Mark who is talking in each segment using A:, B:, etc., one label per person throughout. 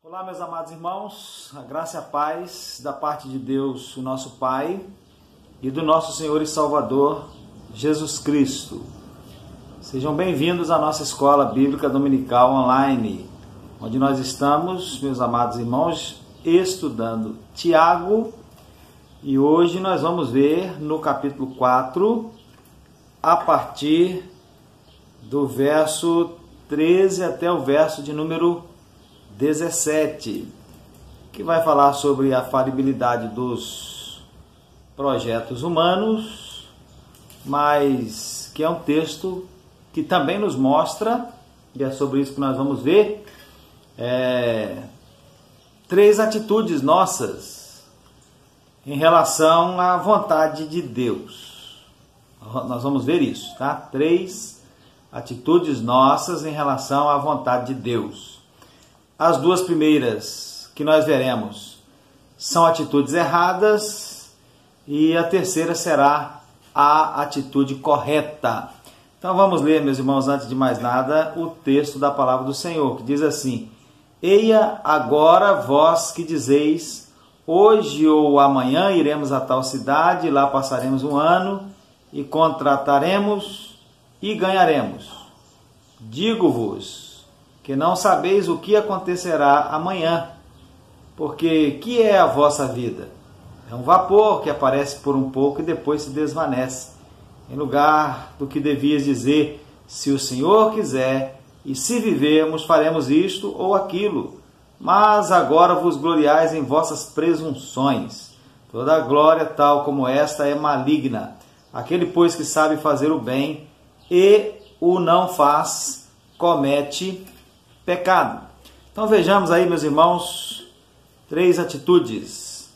A: Olá, meus amados irmãos, a graça e a paz da parte de Deus, o nosso Pai, e do nosso Senhor e Salvador, Jesus Cristo. Sejam bem-vindos à nossa Escola Bíblica Dominical Online, onde nós estamos, meus amados irmãos, estudando Tiago, e hoje nós vamos ver no capítulo 4, a partir do verso 13 até o verso de número 17, que vai falar sobre a falibilidade dos projetos humanos, mas que é um texto que também nos mostra, e é sobre isso que nós vamos ver, três atitudes nossas em relação à vontade de Deus. Nós vamos ver isso, tá? Três atitudes nossas em relação à vontade de Deus. As duas primeiras que nós veremos são atitudes erradas e a terceira será a atitude correta. Então vamos ler, meus irmãos, antes de mais nada, o texto da palavra do Senhor, que diz assim: Eia agora vós que dizeis, hoje ou amanhã iremos a tal cidade, lá passaremos um ano e contrataremos e ganharemos. Digo-vos que não sabeis o que acontecerá amanhã, porque que é a vossa vida? É um vapor que aparece por um pouco e depois se desvanece, em lugar do que devias dizer, se o Senhor quiser, e se vivermos, faremos isto ou aquilo. Mas agora vos gloriais em vossas presunções. Toda glória tal como esta é maligna. Aquele, pois, que sabe fazer o bem e o não faz, comete pecado. Então vejamos aí, meus irmãos, três atitudes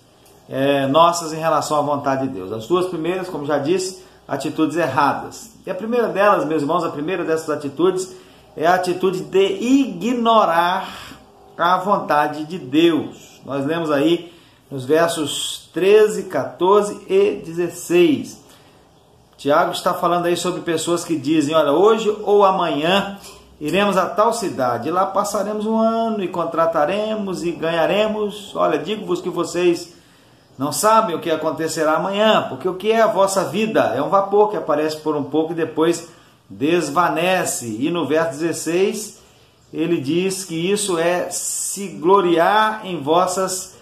A: nossas em relação à vontade de Deus. As duas primeiras, como já disse, atitudes erradas. E a primeira delas, meus irmãos, a primeira dessas atitudes é a atitude de ignorar a vontade de Deus. Nós lemos aí nos versos 13, 14 e 16. Tiago está falando aí sobre pessoas que dizem, olha, hoje ou amanhã iremos a tal cidade, lá passaremos um ano e contrataremos e ganharemos. Olha, digo-vos que vocês não sabem o que acontecerá amanhã, porque o que é a vossa vida? É um vapor que aparece por um pouco e depois desvanece. E no verso 16, ele diz que isso é se gloriar em vossas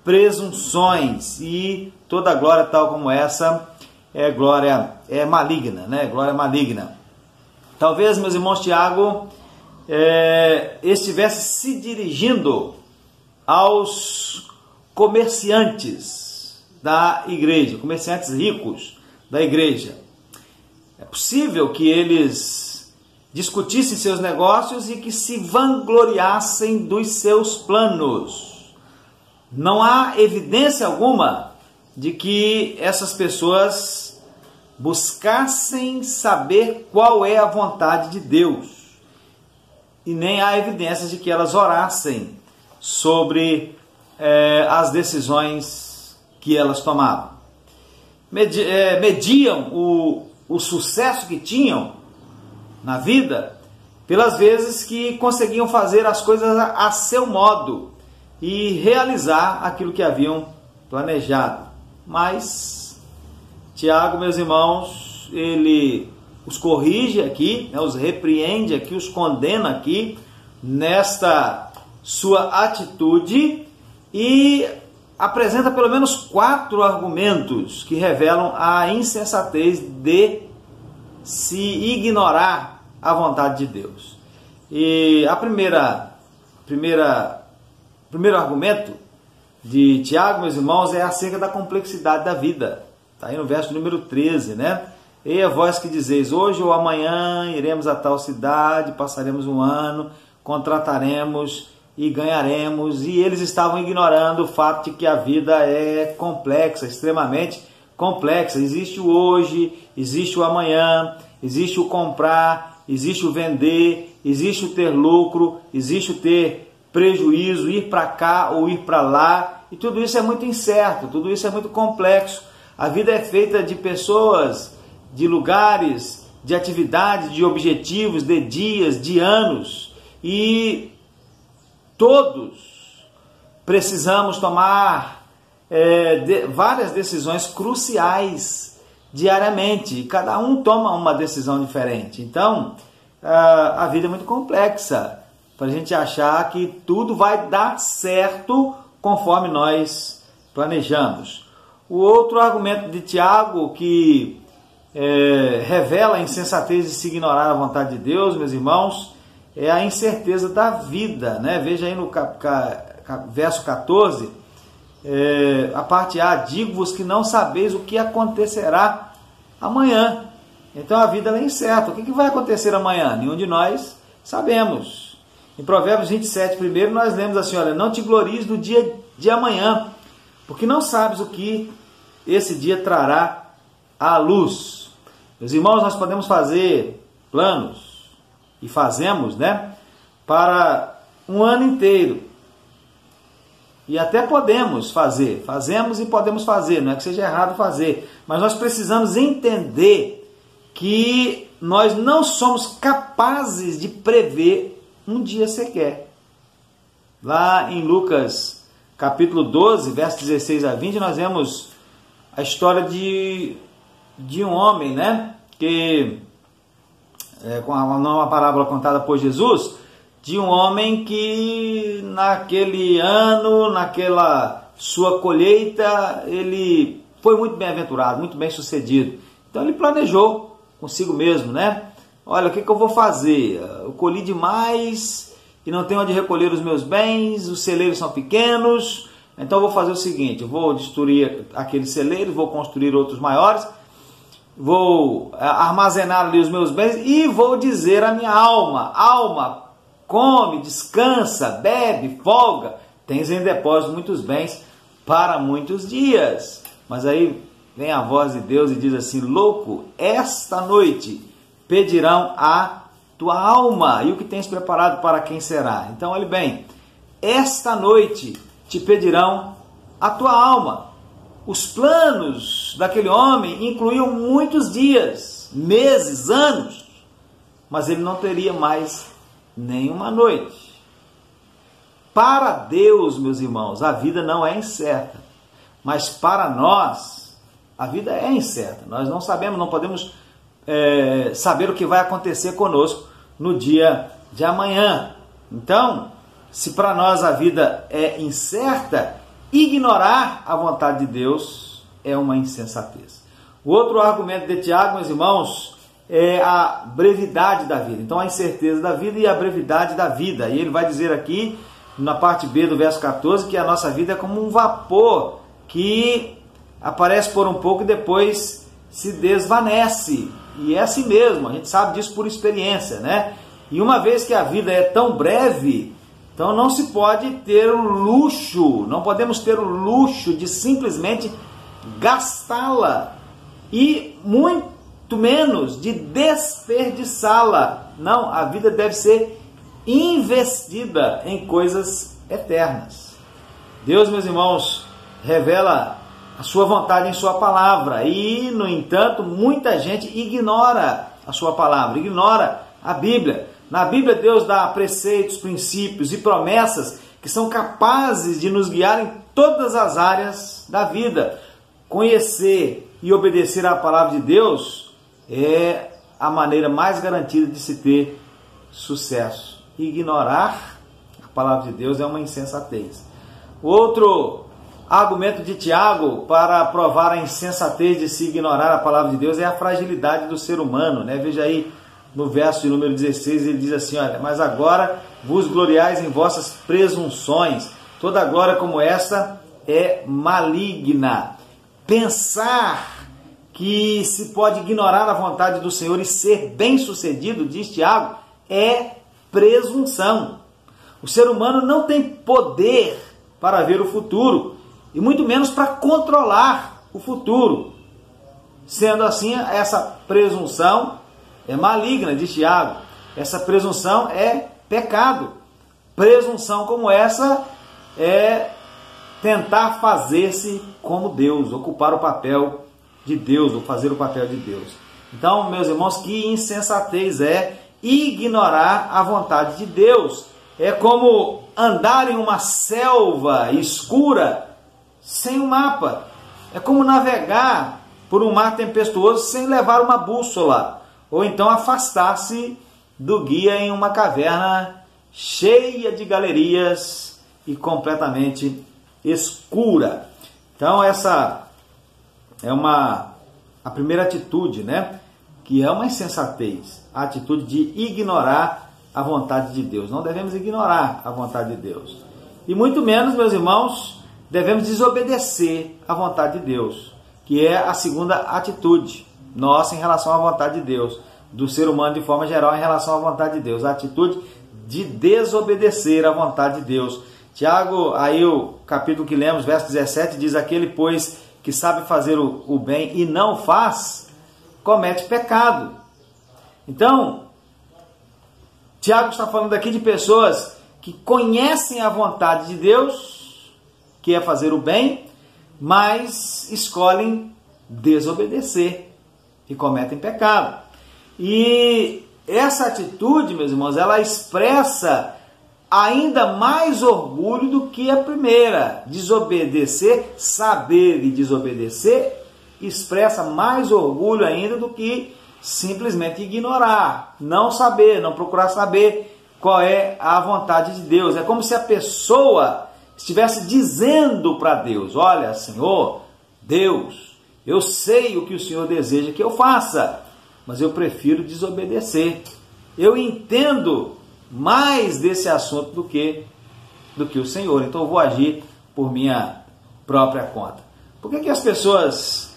A: presunções. E toda glória tal como essa é maligna, né? Glória maligna. Talvez, meus irmãos, Tiago estivesse se dirigindo aos comerciantes da igreja, comerciantes ricos da igreja. É possível que eles discutissem seus negócios e que se vangloriassem dos seus planos. Não há evidência alguma de que essas pessoas buscassem saber qual é a vontade de Deus. E nem há evidências de que elas orassem sobre as decisões que elas tomavam. Mediam o sucesso que tinham na vida pelas vezes que conseguiam fazer as coisas a seu modo e realizar aquilo que haviam planejado. Mas Tiago, meus irmãos, ele os corrige aqui, os repreende aqui, os condena aqui nesta sua atitude e apresenta pelo menos 4 argumentos que revelam a insensatez de se ignorar a vontade de Deus. E a primeiro argumento de Tiago, meus irmãos, é acerca da complexidade da vida. Está aí no verso número 13, né? Eia vós que dizeis, hoje ou amanhã iremos a tal cidade, passaremos um ano, contrataremos e ganharemos. E eles estavam ignorando o fato de que a vida é complexa, extremamente complexa. Existe o hoje, existe o amanhã, existe o comprar, existe o vender, existe o ter lucro, existe o ter prejuízo, ir para cá ou ir para lá. E tudo isso é muito incerto, tudo isso é muito complexo. A vida é feita de pessoas, de lugares, de atividades, de objetivos, de dias, de anos. E todos precisamos tomar várias decisões cruciais diariamente. E cada um toma uma decisão diferente. Então, a vida é muito complexa para a gente achar que tudo vai dar certo conforme nós planejamos. O outro argumento de Tiago que revela a insensatez de se ignorar a vontade de Deus, meus irmãos, é a incerteza da vida, né? Veja aí no verso 14, a parte A: digo-vos que não sabeis o que acontecerá amanhã. Então a vida é incerta. O que vai acontecer amanhã? Nenhum de nós sabemos. Em Provérbios 27, primeiro, nós lemos assim: olha, não te glories do dia de amanhã, porque não sabes o que esse dia trará à luz. Meus irmãos, nós podemos fazer planos, e fazemos, né, para um ano inteiro. E até podemos fazer, fazemos e podemos fazer, não é que seja errado fazer, mas nós precisamos entender que nós não somos capazes de prever um dia sequer. Lá em Lucas capítulo 12, versos 16 a 20, nós vemos a história de um homem, né, que com uma parábola contada por Jesus, de um homem que naquele ano, naquela sua colheita, ele foi muito bem-aventurado, muito bem-sucedido. Então ele planejou consigo mesmo, né? Olha, o que eu vou fazer? Eu colhi demais e não tenho onde recolher os meus bens, os celeiros são pequenos, então eu vou fazer o seguinte: eu vou destruir aqueles celeiros, vou construir outros maiores, vou armazenar ali os meus bens e vou dizer à minha alma: alma, come, descansa, bebe, folga, tens em depósito muitos bens para muitos dias. Mas aí vem a voz de Deus e diz assim: louco, esta noite pedirão a tua alma, e o que tens preparado para quem será? Então, olhe bem, esta noite te pedirão a tua alma. Os planos daquele homem incluíam muitos dias, meses, anos, mas ele não teria mais nenhuma noite. Para Deus, meus irmãos, a vida não é incerta, mas para nós, a vida é incerta. Nós não sabemos, não podemos saber o que vai acontecer conosco no dia de amanhã. Então, se para nós a vida é incerta, ignorar a vontade de Deus é uma insensatez. O outro argumento de Tiago, meus irmãos, é a brevidade da vida. Então, a incerteza da vida e a brevidade da vida. E ele vai dizer aqui, na parte B do verso 14, que a nossa vida é como um vapor que aparece por um pouco e depois se desvanece. E é assim mesmo, a gente sabe disso por experiência, né? E uma vez que a vida é tão breve, então não se pode ter o luxo, não podemos ter o luxo de simplesmente gastá-la e muito menos de desperdiçá-la. Não, a vida deve ser investida em coisas eternas. Deus, meus irmãos, revela a sua vontade em sua palavra e, no entanto, muita gente ignora a sua palavra, ignora a Bíblia. Na Bíblia, Deus dá preceitos, princípios e promessas que são capazes de nos guiar em todas as áreas da vida. Conhecer e obedecer à palavra de Deus é a maneira mais garantida de se ter sucesso. Ignorar a palavra de Deus é uma insensatez. Outro argumento de Tiago para provar a insensatez de se ignorar a palavra de Deus é a fragilidade do ser humano, né? Veja aí no verso de número 16, ele diz assim: olha, mas agora vos gloriais em vossas presunções, toda glória como esta é maligna. Pensar que se pode ignorar a vontade do Senhor e ser bem-sucedido, diz Tiago, é presunção. O ser humano não tem poder para ver o futuro, e muito menos para controlar o futuro. Sendo assim, essa presunção é maligna, diz Tiago. Essa presunção é pecado. Presunção como essa é tentar fazer-se como Deus, ocupar o papel de Deus, ou fazer o papel de Deus. Então, meus irmãos, que insensatez é ignorar a vontade de Deus. É como andar em uma selva escura sem um mapa. É como navegar por um mar tempestuoso sem levar uma bússola. Ou então afastar-se do guia em uma caverna cheia de galerias e completamente escura. Então essa é a primeira atitude, né? Que é uma insensatez, a atitude de ignorar a vontade de Deus. Não devemos ignorar a vontade de Deus. E muito menos, meus irmãos, devemos desobedecer à vontade de Deus, que é a segunda atitude nossa em relação à vontade de Deus, do ser humano de forma geral em relação à vontade de Deus, a atitude de desobedecer à vontade de Deus. Tiago, aí o capítulo que lemos, verso 17, diz: aquele, pois, que sabe fazer o bem e não faz, comete pecado. Então, Tiago está falando aqui de pessoas que conhecem a vontade de Deus, que é fazer o bem, mas escolhem desobedecer e cometem pecado. E essa atitude, meus irmãos, ela expressa ainda mais orgulho do que a primeira. Desobedecer, saber e desobedecer, expressa mais orgulho ainda do que simplesmente ignorar, não saber, não procurar saber qual é a vontade de Deus. É como se a pessoa estivesse dizendo para Deus: olha, Senhor, Deus, eu sei o que o Senhor deseja que eu faça, mas eu prefiro desobedecer. Eu entendo mais desse assunto do que o Senhor, então eu vou agir por minha própria conta. Por que as pessoas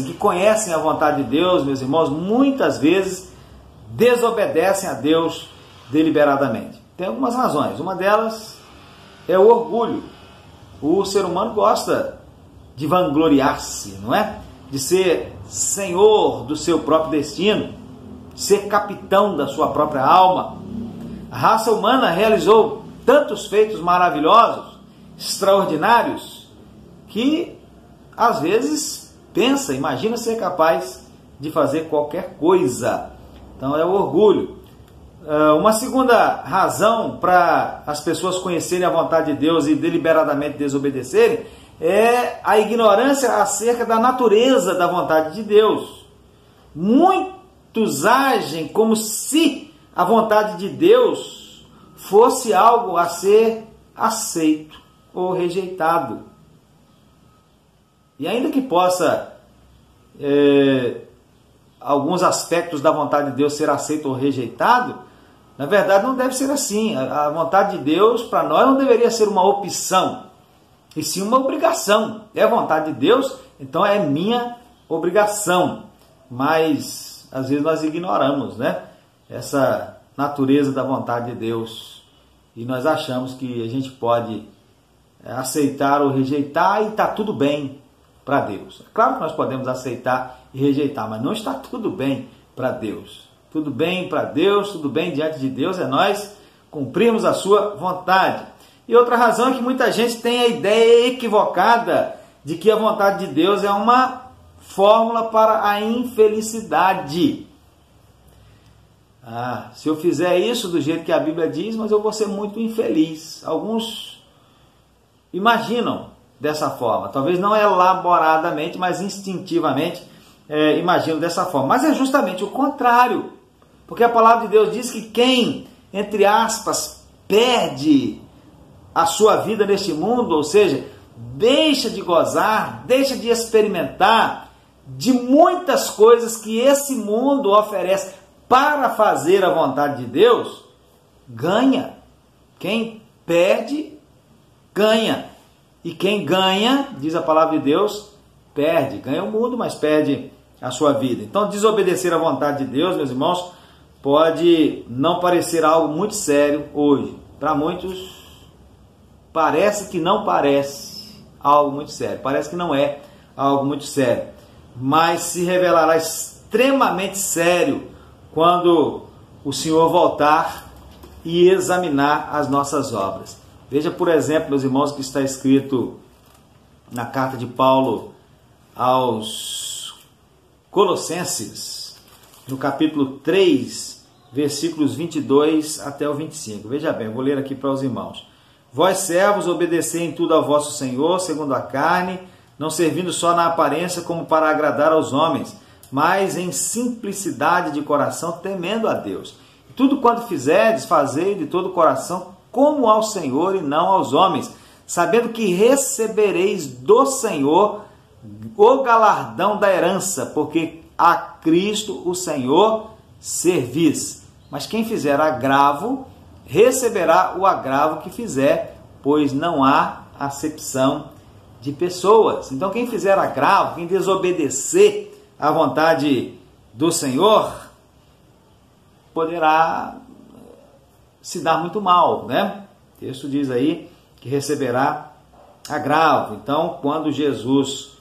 A: que conhecem a vontade de Deus, meus irmãos, muitas vezes desobedecem a Deus deliberadamente? Tem algumas razões. Uma delas é o orgulho. O ser humano gosta de vangloriar-se, não é? De ser senhor do seu próprio destino, ser capitão da sua própria alma. A raça humana realizou tantos feitos maravilhosos, extraordinários, que às vezes imagina ser capaz de fazer qualquer coisa. Então é o orgulho. Uma segunda razão para as pessoas conhecerem a vontade de Deus e deliberadamente desobedecerem é a ignorância acerca da natureza da vontade de Deus. Muitos agem como se a vontade de Deus fosse algo a ser aceito ou rejeitado. E ainda que possa alguns aspectos da vontade de Deus ser aceito ou rejeitado, na verdade não deve ser assim. A vontade de Deus para nós não deveria ser uma opção, e sim uma obrigação. É a vontade de Deus, então é minha obrigação. Mas às vezes nós ignoramos, né, essa natureza da vontade de Deus, e nós achamos que a gente pode aceitar ou rejeitar e está tudo bem para Deus. Claro que nós podemos aceitar e rejeitar, mas não está tudo bem para Deus. Tudo bem para Deus, tudo bem diante de Deus, é nós cumprirmos a sua vontade. E outra razão é que muita gente tem a ideia equivocada de que a vontade de Deus é uma fórmula para a infelicidade. Se eu fizer isso do jeito que a Bíblia diz, mas eu vou ser muito infeliz. Alguns imaginam dessa forma, talvez não elaboradamente, mas instintivamente imaginam dessa forma. Mas é justamente o contrário, porque a palavra de Deus diz que quem, entre aspas, perde a sua vida neste mundo, ou seja, deixa de gozar, deixa de experimentar de muitas coisas que esse mundo oferece para fazer a vontade de Deus, ganha. Quem perde, ganha. E quem ganha, diz a palavra de Deus, perde. Ganha o mundo, mas perde a sua vida. Então, desobedecer à vontade de Deus, meus irmãos, pode não parecer algo muito sério hoje. Para muitos, parece que não parece algo muito sério. Parece que não é algo muito sério. Mas se revelará extremamente sério quando o Senhor voltar e examinar as nossas obras. Veja, por exemplo, meus irmãos, que está escrito na carta de Paulo aos Colossenses, no capítulo 3 versículos 22 até o 25. Veja bem, eu vou ler aqui para os irmãos. Vós, servos, obedecei em tudo ao vosso Senhor, segundo a carne, não servindo só na aparência como para agradar aos homens, mas em simplicidade de coração, temendo a Deus. Tudo quanto fizerdes, fazei de todo o coração, como ao Senhor e não aos homens, sabendo que recebereis do Senhor o galardão da herança, porque a Cristo o Senhor servis. Mas quem fizer agravo, receberá o agravo que fizer, pois não há acepção de pessoas. Então quem fizer agravo, quem desobedecer à vontade do Senhor, poderá se dar muito mal, né? O texto diz aí que receberá agravo. Então, quando Jesus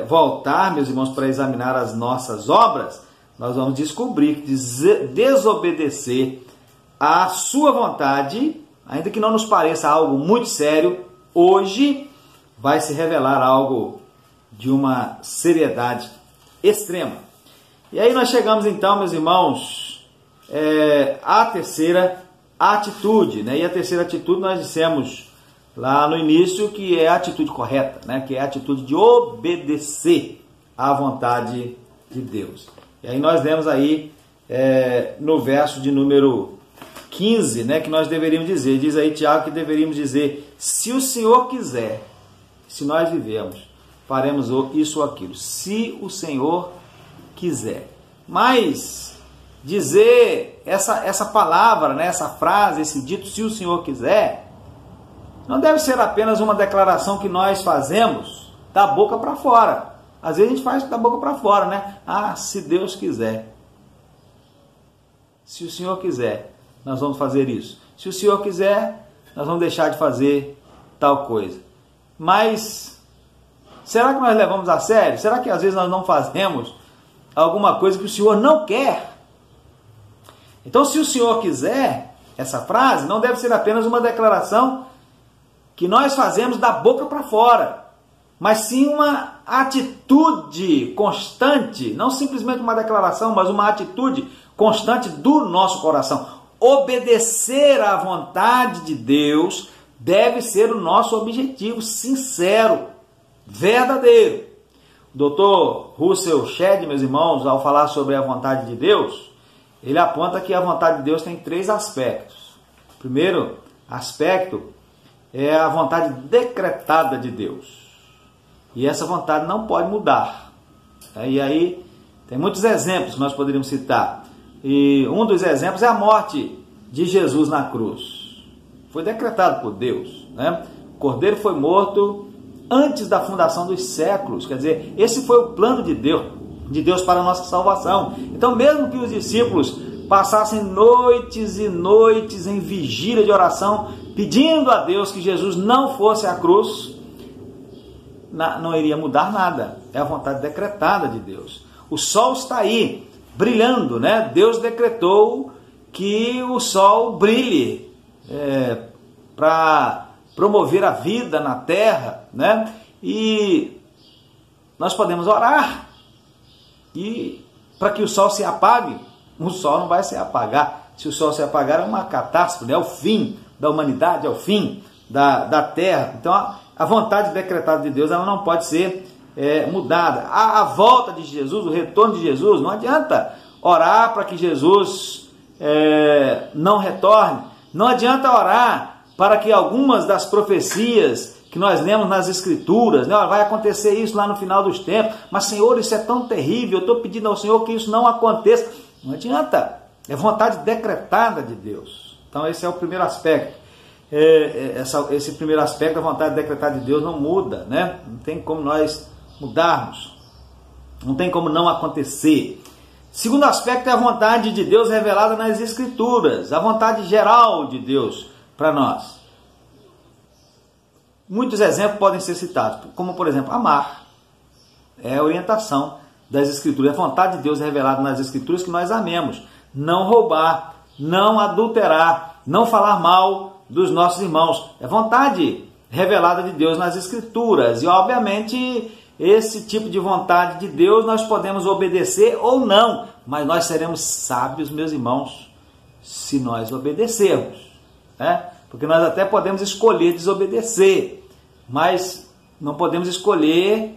A: voltar, meus irmãos, para examinar as nossas obras, nós vamos descobrir que desobedecer à sua vontade, ainda que não nos pareça algo muito sério, hoje vai se revelar algo de uma seriedade extrema. E aí nós chegamos então, meus irmãos, à terceira atitude, né? E a terceira atitude nós dissemos lá no início que é a atitude correta, né? Que é a atitude de obedecer à vontade de Deus. E aí nós lemos aí no verso de número 15, né, que nós deveríamos dizer, diz aí Tiago que deveríamos dizer, se o Senhor quiser, se nós vivemos, faremos isso ou aquilo, se o Senhor quiser. Mas dizer essa palavra, né, essa frase, esse dito, se o Senhor quiser, não deve ser apenas uma declaração que nós fazemos da boca para fora. Às vezes a gente faz da boca para fora, né? Ah, se Deus quiser. Se o Senhor quiser, nós vamos fazer isso. Se o Senhor quiser, nós vamos deixar de fazer tal coisa. Mas será que nós levamos a sério? Será que às vezes nós não fazemos alguma coisa que o Senhor não quer? Então, se o Senhor quiser, essa frase não deve ser apenas uma declaração que nós fazemos da boca para fora, mas sim uma atitude constante, não simplesmente uma declaração, mas uma atitude constante do nosso coração. Obedecer à vontade de Deus deve ser o nosso objetivo sincero, verdadeiro. O Dr. Russell Shedd, meus irmãos, ao falar sobre a vontade de Deus, ele aponta que a vontade de Deus tem 3 aspectos. O primeiro aspecto é a vontade decretada de Deus. E essa vontade não pode mudar. E aí tem muitos exemplos que nós poderíamos citar. E um dos exemplos é a morte de Jesus na cruz. Foi decretado por Deus, né? O Cordeiro foi morto antes da fundação dos séculos. Quer dizer, esse foi o plano de Deus para a nossa salvação. Então, mesmo que os discípulos passassem noites e noites em vigília de oração, pedindo a Deus que Jesus não fosse à cruz, não iria mudar nada. É a vontade decretada de Deus. O sol está aí, brilhando, né? Deus decretou que o sol brilhe para promover a vida na terra, né? E nós podemos orar e para que o sol se apague. O sol não vai se apagar. Se o sol se apagar, é uma catástrofe, é o fim da humanidade, é o fim da terra. Então a vontade decretada de Deus, ela não pode ser mudada. A volta de Jesus, o retorno de Jesus, não adianta orar para que Jesus não retorne. Não adianta orar para que algumas das profecias que nós lemos nas Escrituras, né, vai acontecer isso lá no final dos tempos, mas Senhor, isso é tão terrível, eu estou pedindo ao Senhor que isso não aconteça. Não adianta, é vontade decretada de Deus. Então esse é o primeiro aspecto. Esse primeiro aspecto, a vontade decretada de Deus não muda, né? Não tem como nós mudarmos, não tem como não acontecer. Segundo aspecto é a vontade de Deus revelada nas Escrituras, a vontade geral de Deus para nós. Muitos exemplos podem ser citados, como por exemplo, amar. É a orientação das Escrituras, é a vontade de Deus revelada nas Escrituras que nós amemos. Não roubar, não adulterar, não falar mal dos nossos irmãos. É vontade revelada de Deus nas Escrituras. E obviamente esse tipo de vontade de Deus nós podemos obedecer ou não, mas nós seremos sábios, meus irmãos, se nós obedecermos, né? Porque nós até podemos escolher desobedecer, mas não podemos escolher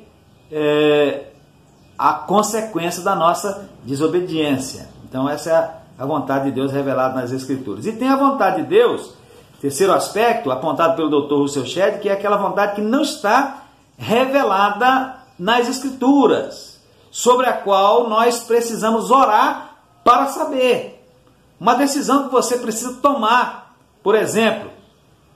A: a consequência da nossa desobediência. Então essa é a vontade de Deus revelada nas Escrituras. E tem a vontade de Deus, terceiro aspecto, apontado pelo Dr. Russell Shedd, que é aquela vontade que não está revelada nas Escrituras, sobre a qual nós precisamos orar para saber. Uma decisão que você precisa tomar. Por exemplo,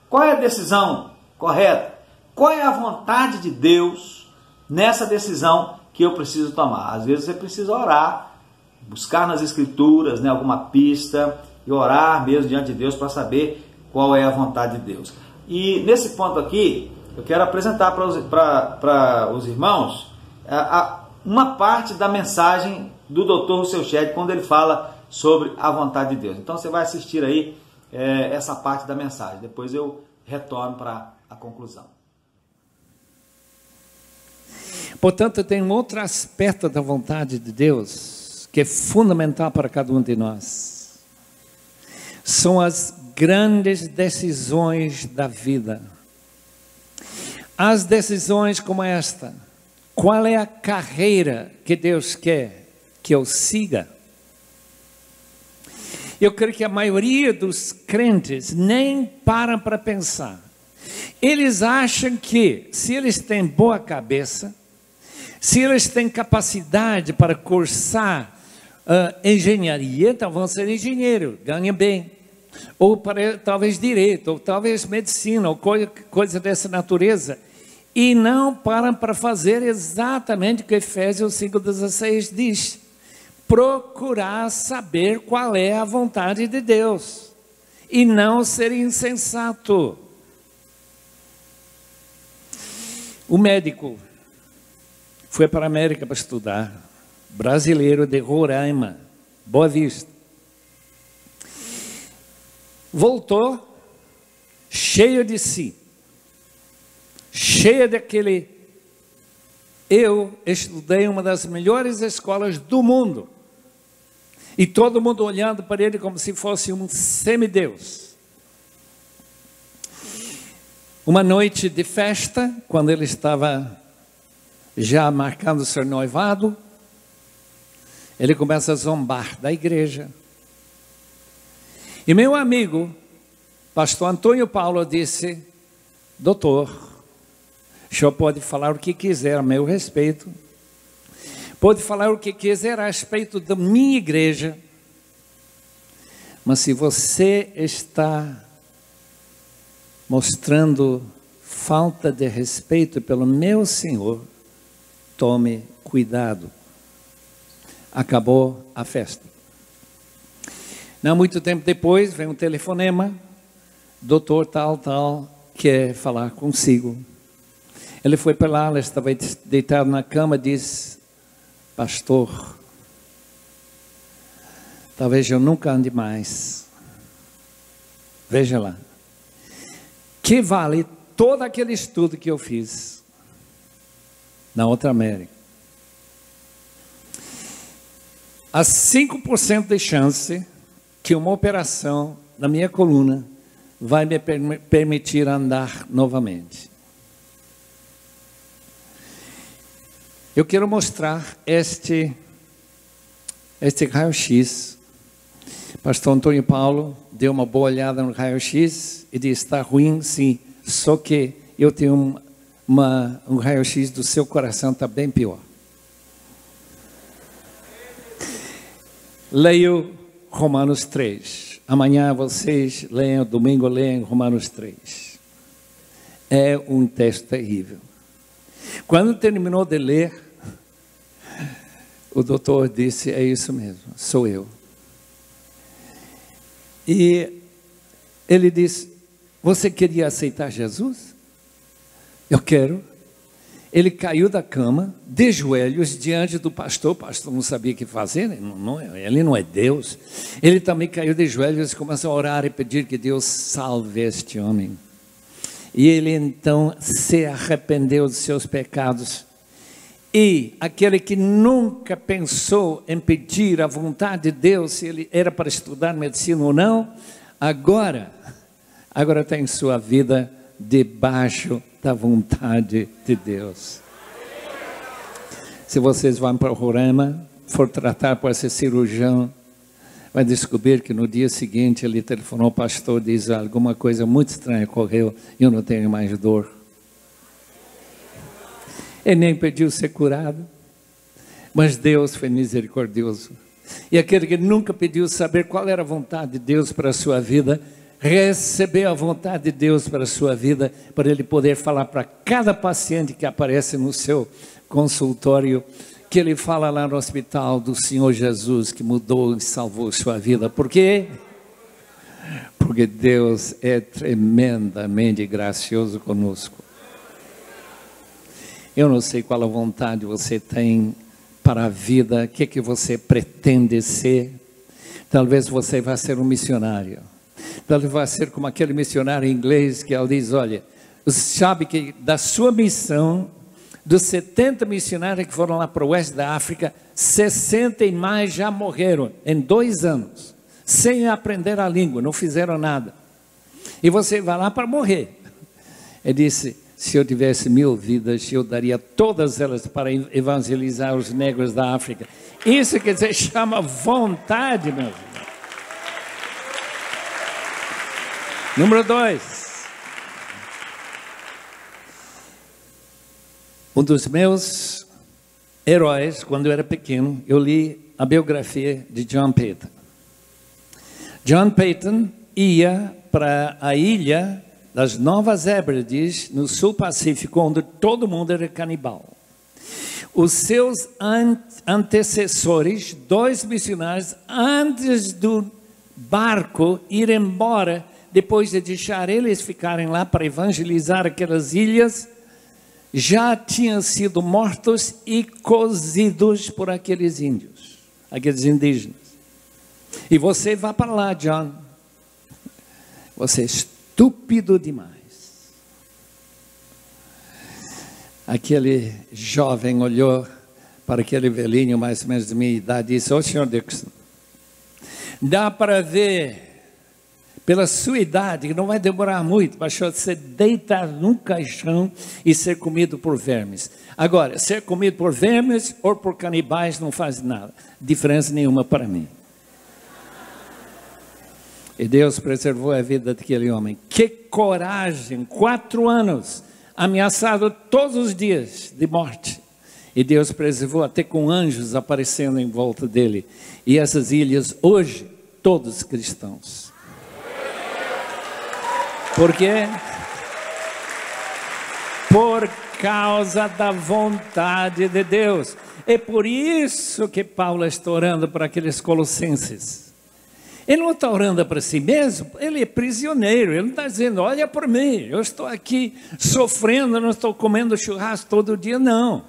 A: qual é a decisão correta? Qual é a vontade de Deus nessa decisão que eu preciso tomar? Às vezes você precisa orar, buscar nas Escrituras, né, alguma pista, e orar mesmo diante de Deus para saber qual é a vontade de Deus. E nesse ponto aqui, eu quero apresentar para os irmãos uma parte da mensagem do Dr. Russell Shedd, quando ele fala sobre a vontade de Deus. Então você vai assistir aí essa parte da mensagem. Depois eu retorno para a conclusão.
B: Portanto, tem um outro aspecto da vontade de Deus que é fundamental para cada um de nós. São as grandes decisões da vida. As decisões como esta. Qual é a carreira que Deus quer que eu siga? Eu creio que a maioria dos crentes nem param para pensar. Eles acham que, se eles têm boa cabeça, se eles têm capacidade para cursar engenharia, então vão ser engenheiro, ganham bem. Ou para, talvez direito, ou talvez medicina, ou coisa dessa natureza. E não param para fazer exatamente o que Efésios 5,16 diz. Procurar saber qual é a vontade de Deus. E não ser insensato. O médico foi para a América para estudar. Brasileiro de Roraima, Boa Vista. Voltou cheio de si. Cheio daquele... Eu estudei em uma das melhores escolas do mundo. E todo mundo olhando para ele como se fosse um semideus. Uma noite de festa, quando ele estava já marcando seu noivado, ele começa a zombar da igreja. E meu amigo, pastor Antônio Paulo, disse: doutor, o senhor pode falar o que quiser a meu respeito, pode falar o que quiser a respeito da minha igreja, mas se você está mostrando falta de respeito pelo meu Senhor, tome cuidado. Acabou a festa. Não muito tempo depois, vem um telefonema, doutor tal, quer falar consigo. Ele foi para lá, ele estava deitado na cama, diz: pastor, talvez eu nunca ande mais. Veja lá. Que vale todo aquele estudo que eu fiz na outra América. Há 5% de chance que uma operação na minha coluna vai me permitir andar novamente. Eu quero mostrar este raio-x. Pastor Antônio Paulo deu uma boa olhada no raio-x e disse: está ruim, sim, só que eu tenho um raio-x do seu coração, está bem pior. Leio Romanos 3. Amanhã vocês leiam, domingo leiam Romanos 3. É um texto terrível. Quando terminou de ler, o doutor disse: é isso mesmo, sou eu. E ele disse: você queria aceitar Jesus? Eu quero. Ele caiu da cama, de joelhos, diante do pastor. O pastor não sabia o que fazer, ele não é Deus. Ele também caiu de joelhos e começou a orar e pedir que Deus salve este homem. E ele então se arrependeu dos seus pecados. E aquele que nunca pensou em pedir a vontade de Deus, se ele era para estudar medicina ou não, agora tem sua vida debaixo da vontade de Deus. Se vocês vão para o Roraima, for tratar por esse cirurgião, vai descobrir que no dia seguinte ele telefonou ao pastor e diz: alguma coisa muito estranha ocorreu, eu não tenho mais dor. Ele nem pediu ser curado, mas Deus foi misericordioso. E aquele que nunca pediu saber qual era a vontade de Deus para a sua vida, recebeu a vontade de Deus para a sua vida, para ele poder falar para cada paciente que aparece no seu consultório, que ele fala lá no hospital do Senhor Jesus, que mudou e salvou sua vida. Por quê? Porque Deus é tremendamente gracioso conosco. Eu não sei qual a vontade você tem para a vida, o que você pretende ser. Talvez você vá ser um missionário. Talvez vá ser como aquele missionário inglês que ele diz: olha, você sabe que da sua missão, dos 70 missionários que foram lá para o oeste da África, 60 e mais já morreram em 2 anos, sem aprender a língua, não fizeram nada. E você vai lá para morrer. Ele disse: se eu tivesse 1000 vidas, eu daria todas elas para evangelizar os negros da África. Isso que se chama vontade, meu filho. Número 2. Um dos meus heróis, quando eu era pequeno, eu li a biografia de John Peyton. John Peyton ia para a ilha das Novas Hébrides, no sul Pacífico, onde todo mundo era canibal. Os seus antecessores, 2 missionários, antes do barco ir embora, depois de deixar eles ficarem lá para evangelizar aquelas ilhas, já tinham sido mortos e cozidos por aqueles índios, aqueles indígenas. E você vai para lá, John. Você é estúpido demais. Aquele jovem olhou para aquele velhinho, mais ou menos de minha idade, e disse: ô senhor Dixon, dá para ver pela sua idade que não vai demorar muito para você deitar num caixão e ser comido por vermes. Agora, ser comido por vermes ou por canibais não faz nada, diferença nenhuma para mim. E Deus preservou a vida daquele homem. Que coragem! 4 anos, ameaçado todos os dias de morte. E Deus preservou até com anjos aparecendo em volta dele. E essas ilhas, hoje, todos cristãos. Por quê? Por causa da vontade de Deus. É por isso que Paulo está orando para aqueles colossenses. Ele não está orando para si mesmo, ele é prisioneiro, ele não está dizendo: olha por mim, eu estou aqui sofrendo, não estou comendo churrasco todo dia, não.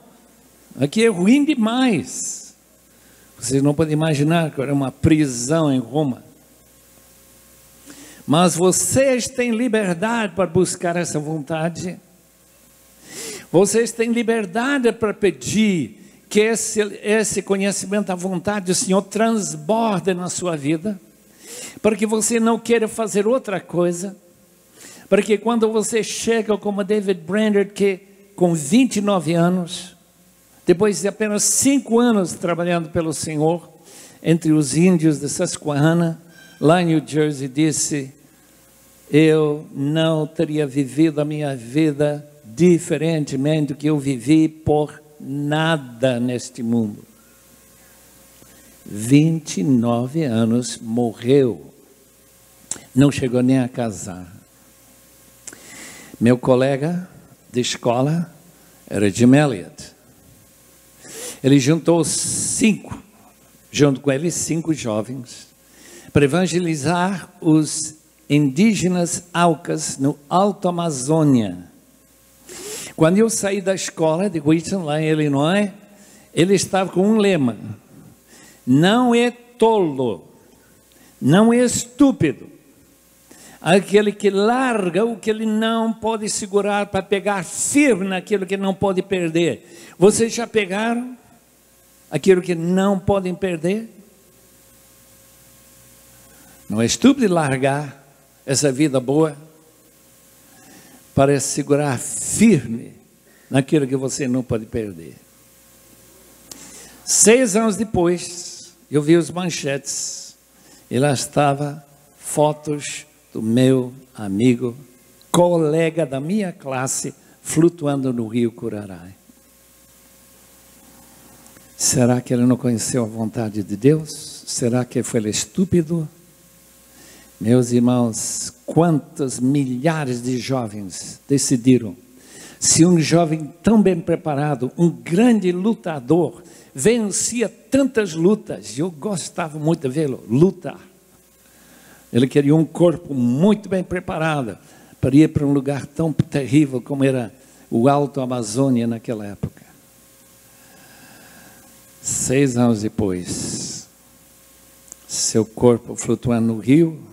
B: Aqui é ruim demais. Vocês não podem imaginar que era uma prisão em Roma. Mas vocês têm liberdade para buscar essa vontade. Vocês têm liberdade para pedir que esse conhecimento da vontade do Senhor transborde na sua vida. Para que você não queira fazer outra coisa, para que quando você chega como David Brainerd, que com 29 anos, depois de apenas 5 anos trabalhando pelo Senhor, entre os índios de Susquehanna, lá em New Jersey, disse: eu não teria vivido a minha vida diferentemente do que eu vivi por nada neste mundo. 29 anos, morreu, não chegou nem a casar. Meu colega de escola era Jim Elliot. Ele juntou 5, junto com ele 5 jovens, para evangelizar os indígenas Aucas no Alto Amazônia. Quando eu saí da escola de Wheaton, lá em Illinois, ele estava com um lema: não é tolo, não é estúpido aquele que larga o que ele não pode segurar para pegar firme naquilo que não pode perder. Vocês já pegaram aquilo que não podem perder? Não é estúpido largar essa vida boa para segurar firme naquilo que você não pode perder. 6 anos depois, eu vi os manchetes e lá estava fotos do meu amigo, colega da minha classe, flutuando no rio Curaray. Será que ele não conheceu a vontade de Deus? Será que foi estúpido? Meus irmãos, quantos milhares de jovens decidiram, se um jovem tão bem preparado, um grande lutador, vencia tantas lutas, eu gostava muito de vê-lo lutar. Ele queria um corpo muito bem preparado para ir para um lugar tão terrível como era o Alto Amazônia naquela época. 6 anos depois, seu corpo flutuando no rio,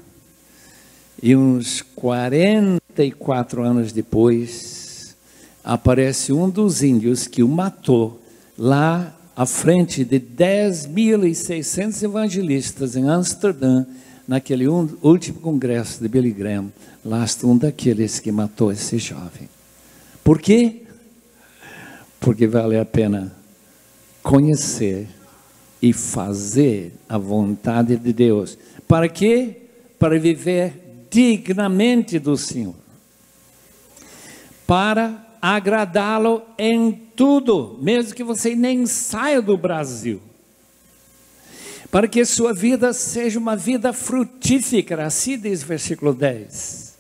B: e uns 44 anos depois, aparece um dos índios que o matou lá à frente de 10.600 evangelistas em Amsterdã, naquele último congresso de Billy Graham. Lá está um daqueles que matou esse jovem. Por quê? Porque vale a pena conhecer e fazer a vontade de Deus. Para quê? Para viver dignamente do Senhor, para agradá-lo em tudo, mesmo que você nem saia do Brasil, para que sua vida seja uma vida frutífera, assim diz o versículo 10,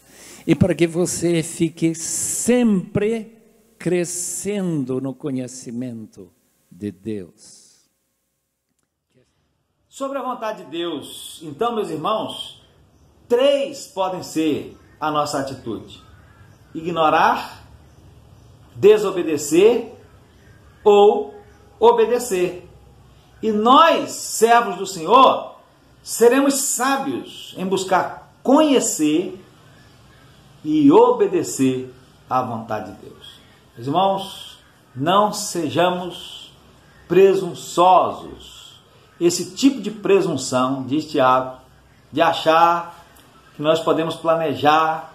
B: e para que você fique sempre crescendo no conhecimento de Deus.
A: Sobre a vontade de Deus, então, meus irmãos, 3 podem ser a nossa atitude: ignorar, desobedecer ou obedecer. E nós, servos do Senhor, seremos sábios em buscar conhecer e obedecer à vontade de Deus. Meus irmãos, não sejamos presunçosos. Esse tipo de presunção, diz Tiago, de achar que nós podemos planejar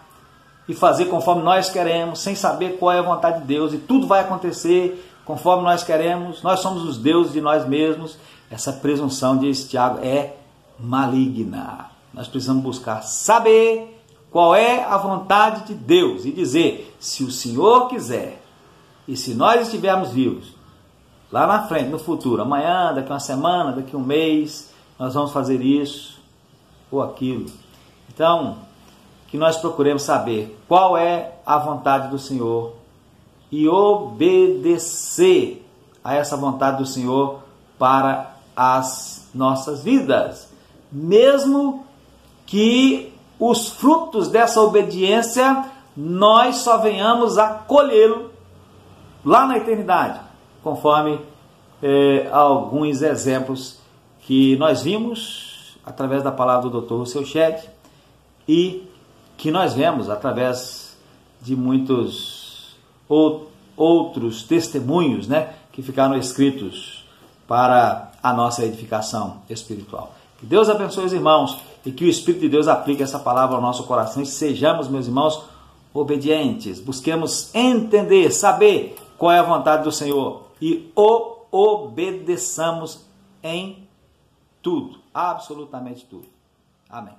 A: e fazer conforme nós queremos, sem saber qual é a vontade de Deus, e tudo vai acontecer conforme nós queremos, nós somos os deuses de nós mesmos. Essa presunção, diz Tiago, é maligna. Nós precisamos buscar saber qual é a vontade de Deus e dizer, se o Senhor quiser, e se nós estivermos vivos, lá na frente, no futuro, amanhã, daqui uma semana, daqui um mês, nós vamos fazer isso ou aquilo. Então, que nós procuremos saber qual é a vontade do Senhor e obedecer a essa vontade do Senhor para as nossas vidas, mesmo que os frutos dessa obediência nós só venhamos a colhê-lo lá na eternidade, conforme alguns exemplos que nós vimos através da palavra do Dr. Rousseau Shedd e que nós vemos através de muitos outros testemunhos, né, que ficaram escritos para a nossa edificação espiritual. Que Deus abençoe os irmãos e que o Espírito de Deus aplique essa palavra ao nosso coração e sejamos, meus irmãos, obedientes. Busquemos entender, saber qual é a vontade do Senhor e o obedeçamos em tudo, absolutamente tudo. Amém.